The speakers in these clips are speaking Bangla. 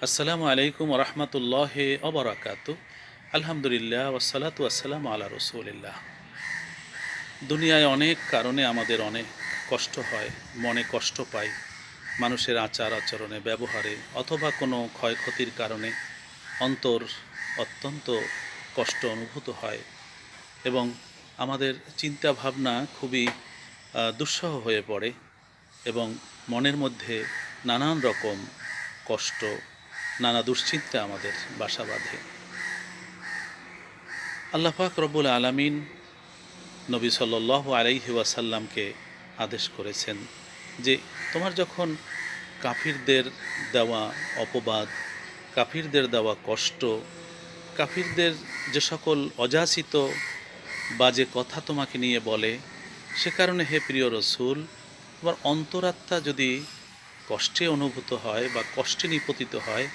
আসসালামু আলাইকুম রহমতুল্লাহ অবরাকাত। আলহামদুলিল্লাহ ওয়াসসালাতু ওয়াসসালামু আলা রসুলিল্লাহ। দুনিয়ায় অনেক কারণে আমাদের অনেক কষ্ট হয়, মনে কষ্ট পাই, মানুষের আচার আচরণে, ব্যবহারে, অথবা কোনো ক্ষয়ক্ষতির কারণে অন্তর অত্যন্ত কষ্ট অনুভূত হয় এবং আমাদের চিন্তা ভাবনা খুবই দুঃসহ হয়ে পড়ে এবং মনের মধ্যে নানান রকম কষ্ট, নানা দুশ্চিন্তা আমাদের বাসা বাঁধে। আল্লাহ পাক রব্বুল আলামিন নবী সাল্লাল্লাহু আলাইহি ওয়াসাল্লামকে আদেশ করেছেন যে তোমার যখন কাফিরদের দেওয়া অপবাদ, কাফিরদের দেওয়া কষ্ট, কাফিরদের যে সকল অযাচিত বাজে কথা তোমাকে নিয়ে বলে, সে কারণে হে প্রিয় রসুল, তোমার অন্তরাত্মা যদি কষ্টে অনুভূত হয় বা কষ্টে নিপতিত হয়,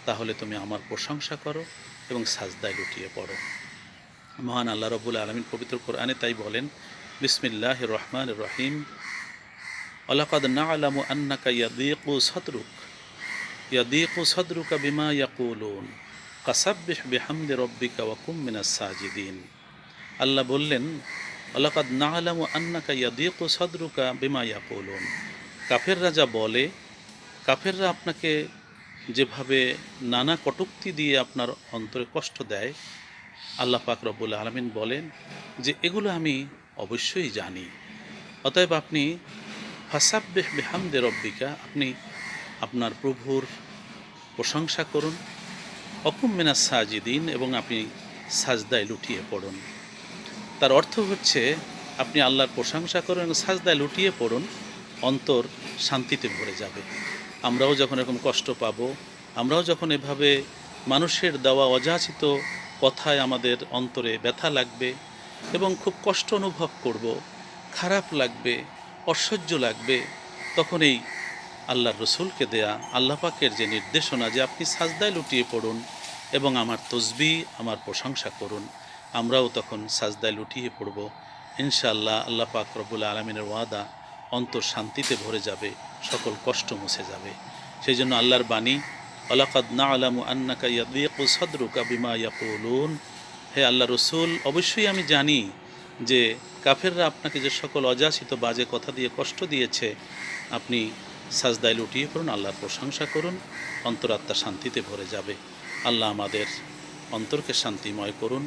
তাহলে তুমি আমার প্রশংসা করো এবং সাজদায় লুটিয়ে পড়ো। মহান আল্লাহ রব্বুল আলামিন পবিত্র কোরআনে তাই বলেন, বিসমিল্লাহির রহমানির রহিম, ওয়ালাকাদ না'লামু আন্নাকা ইয়াদীকু সাদরুকা বিমা ইয়াকুলুন ফাসাব্বিহ বিহামদি রাব্বিকা ওয়া কুম মিনাস সাজিদিন। আল্লাহ বললেন, ওয়ালাকাদ না'লামু আন্নাকা ইয়াদীকু সাদরুকা বিমা ইয়াকুলুন। কাফেররা যা বলে, কাফেররা আপনাকে যেভাবে নানা কটূক্তি দিয়ে আপনার অন্তরে কষ্ট দেয়, আল্লাহ পাক রব্বুল আলামিন বলেন যে এগুলো আমি অবশ্যই জানি। অতএব আপনি ফাসাব্বিহ বিহামদি রব্বিকা, আপনি আপনার প্রভুর প্রশংসা করুন, অকুম মিনাস সাজিদিন, এবং আপনি সাজদায় লুটিয়ে পড়ুন। তার অর্থ হচ্ছে আপনি আল্লাহর প্রশংসা করুন এবং সাজদায় লুটিয়ে পড়ুন, অন্তর শান্তিতে ভরে যাবে। আমরাও যখন এরকম কষ্ট পাবো, আমরাও যখন এভাবে মানুষের দেওয়া অযাচিত কথায় আমাদের অন্তরে ব্যথা লাগবে এবং খুব কষ্ট অনুভব করব, খারাপ লাগবে, অসহ্য লাগবে, তখন এই আল্লাহর রসুলকে দেয়া আল্লাহ পাকের যে নির্দেশনা যে আপনি সাজদায় লুটিয়ে পড়ুন এবং আমার তসবিহ, আমার প্রশংসা করুন, আমরাও তখন সাজদায় লুটিয়ে পড়ব। ইনশাআল্লাহ আল্লাহ পাক রব্বুল আলামিনের ওয়াদা, অন্তর শান্তিতে ভরে যাবে, সকল কষ্ট মুছে যাবে। সেই জন্য আল্লাহর বাণী, ওয়ালাকাদ না'লামু আন্নাকা ইয়াদীকু সাদরুকা বিমা ইয়াকুলুন, হে আল্লাহ রসুল, অবশ্যই আমি জানি যে কাফেররা আপনাকে যে সকল অযাচিত বাজে কথা দিয়ে কষ্ট দিয়েছে, আপনি সাজদায় লুটিয়ে পড়ুন, আল্লাহর প্রশংসা করুন, অন্তরাত্মা শান্তিতে ভরে যাবে। আল্লাহ আমাদের অন্তরকে শান্তিময় করুন।